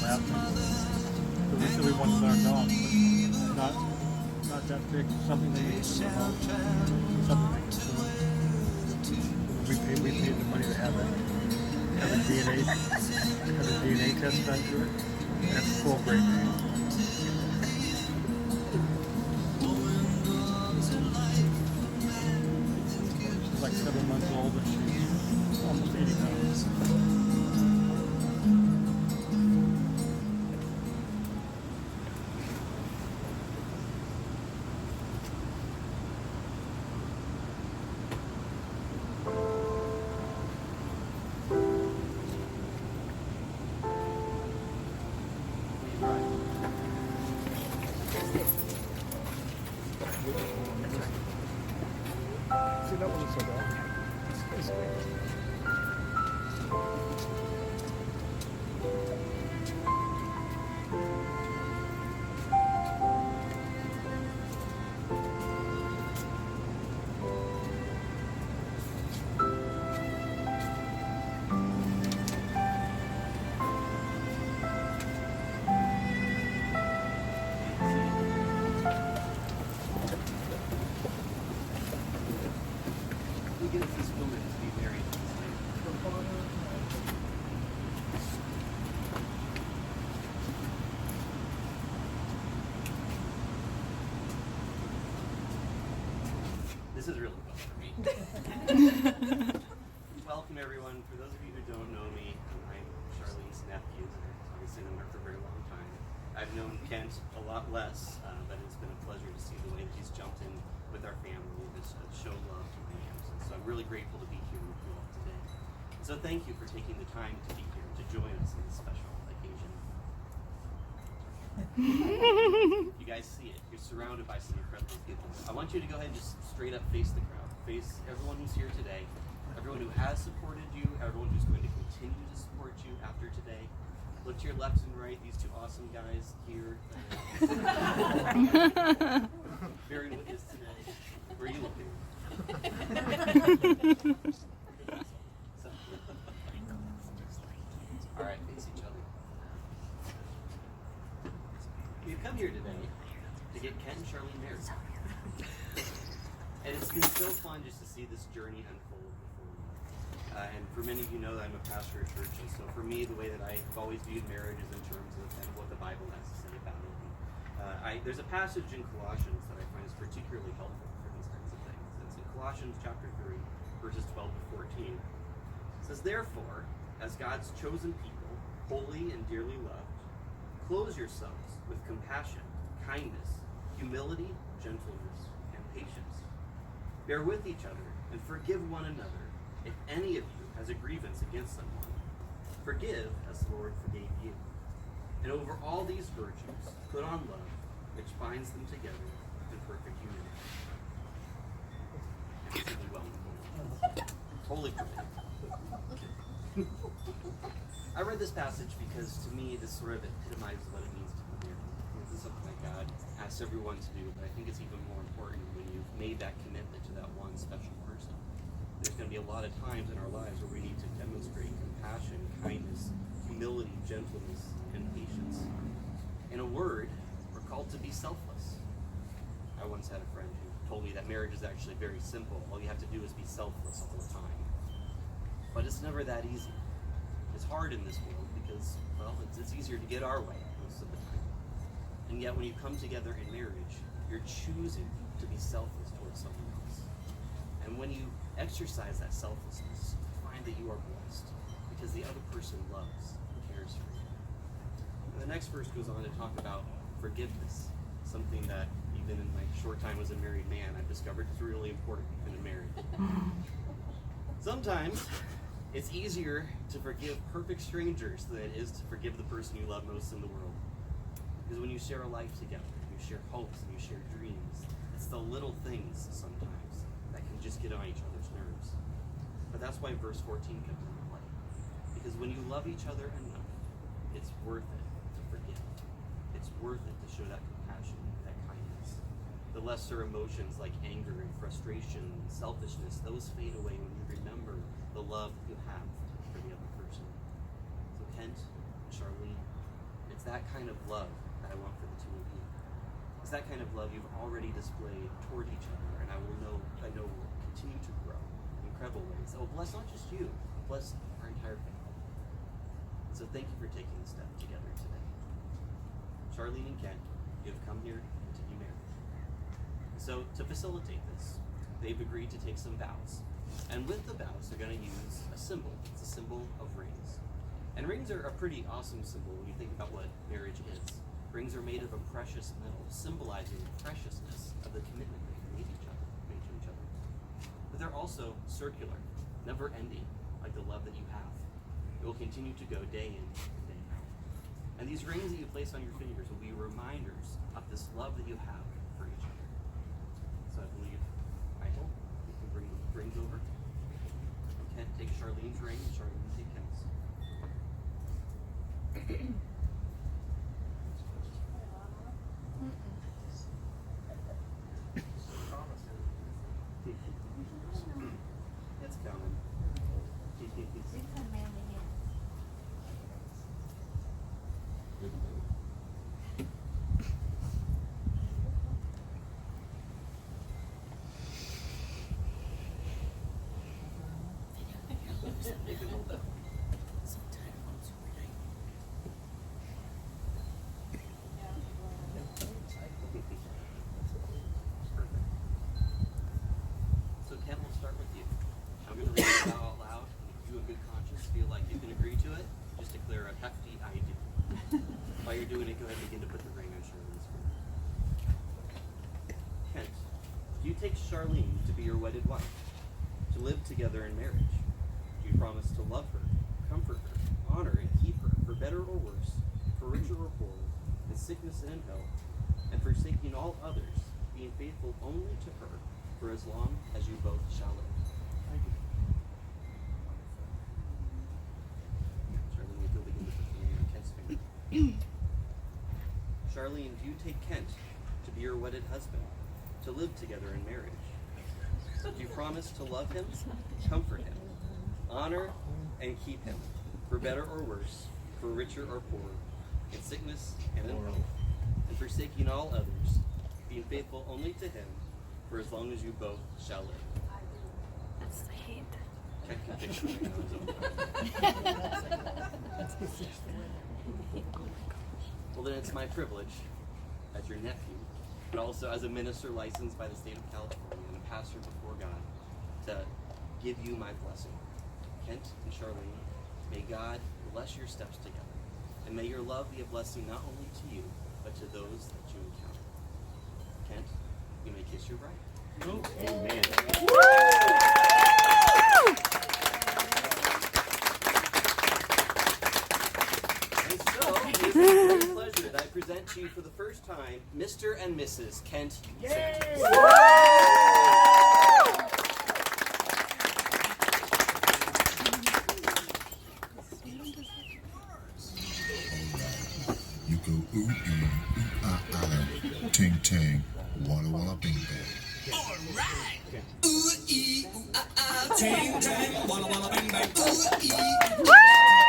happening. So we wanted to let her know, not that big, something they need to know, something they can do. We paid the money to have a DNA test done to it, and it's a full great name. She's like 7 months old and she's almost 80 pounds. See, that wasn't so bad. It's This is really fun for me. Welcome everyone. For those of you who don't know me, I'm Charlene's nephew. I've obviously known her for a very long time. I've known Kent a lot less, but it's been a pleasure to see the way that he's jumped in with our family and just show love to my aunts. And so I'm really grateful to be here with you all today. So thank you for taking the time to be here to join us on this special occasion. You guys see it. You're surrounded by some incredible people. I want you to go ahead and just straight up face the crowd. Face everyone who's here today, everyone who has supported you, everyone who's going to continue to support you after today. Look to your left and right, these two awesome guys here. Bearing witness today. Where are you looking? So, all right, face each other. We've come here today to get Kent and Charlene married. And it's been so fun just to see this journey unfold before me. And for many of you know that I'm a pastor at church, and so for me, the way that I've always viewed marriage is in terms of kind of what the Bible has to say about it. There's a passage in Colossians that I find is particularly helpful for these kinds of things. It's in Colossians chapter 3, verses 12 to 14. It says, "Therefore, as God's chosen people, holy and dearly loved, clothe yourselves with compassion, kindness, humility, gentleness, and patience. Bear with each other and forgive one another if any of you has a grievance against someone. Forgive as the Lord forgave you. And over all these virtues, put on love, which binds them together in perfect unity." And it's really well known. Totally perfect. I read this passage because to me this sort of epitomizes what it means to be married. This is something that God asks everyone to do, but I think it's even more important when you've made that commitment to that one special person. There's going to be a lot of times in our lives where we need to demonstrate compassion, kindness, humility, gentleness, and patience. In a word, we're called to be selfless. I once had a friend who told me that marriage is actually very simple. All you have to do is be selfless all the time. But it's never that easy. It's hard in this world because, well, it's easier to get our way most of the time. And yet when you come together in marriage, you're choosing to be selfless towards someone else. And when you exercise that selflessness, you find that you are blessed because the other person loves and cares for you. And the next verse goes on to talk about forgiveness, something that even in my short time as a married man, I've discovered is really important in a marriage. Sometimes it's easier to forgive perfect strangers than it is to forgive the person you love most in the world. Because when you share a life together, you share hopes and you share dreams, it's the little things sometimes that can just get on each other's nerves. But that's why verse 14 comes into play. Because when you love each other enough, it's worth it to forgive. It's worth it to show that compassion, that kindness. The lesser emotions like anger and frustration and selfishness, those fade away when you remember the love you have for the other person. So Kent, Charlene, that kind of love that I want for the two of you. It's that kind of love you've already displayed toward each other, and I know will continue to grow in incredible ways. That will bless not just you, but bless our entire family. So thank you for taking the step together today. Charlene and Kent, you have come here to be married. So to facilitate this, they've agreed to take some vows. And with the vows, they're going to use a symbol. It's a symbol of rings. And rings are a pretty awesome symbol when you think about what marriage is. Rings are made of a precious metal, symbolizing the preciousness of the commitment that you made to each other. But they're also circular, never ending, like the love that you have. It will continue to go day in and day out. And these rings that you place on your fingers will be reminders of this love that you have for each other. So I believe, Michael, you can bring the rings over. Kent, take Charlene's ring, and Charlene, take Kent's. It's coming. So Ken, we'll start with you. I'm going to read it out loud. If you in good conscience feel like you can agree to it, just declare a hefty I do. While you're doing it, go ahead and begin to put the ring on Charlene's finger. Kent, do you take Charlene to be your wedded wife, to live together in marriage? Do you promise to love her, comfort her, honor and keep her, for better or worse, for richer or poorer, in sickness and in health, and forsaking all others, being faithful only to her, for as long as you both shall live? Thank you. Charlene, if you'll begin to put the ring on Kent's finger. Charlene, do you take Kent to be your wedded husband, to live together in marriage? Do you promise to love him, comfort him, honor and keep him, for better or worse, for richer or poorer, in sickness and in health, and forsaking all others, being faithful only to him, for as long as you both shall live? That's the hate. Kent can take the ring on his own. Well, then it's my privilege, as your nephew, but also as a minister licensed by the state of California and a pastor before God, to give you my blessing. Kent and Charlene, may God bless your steps together, and may your love be a blessing not only to you, but to those that you encounter. Kent, you may kiss your bride. Amen. And so, it is a great pleasure that I present to you for the first time, Mr. and Mrs. Kent Santos. You go ooh ee, ooh ah ah, ting ting, walla walla bing bang. Alright! Ooh ee, ooh ah ah, ting tang, walla walla bang bang. Ooh ee, ooh ah ah.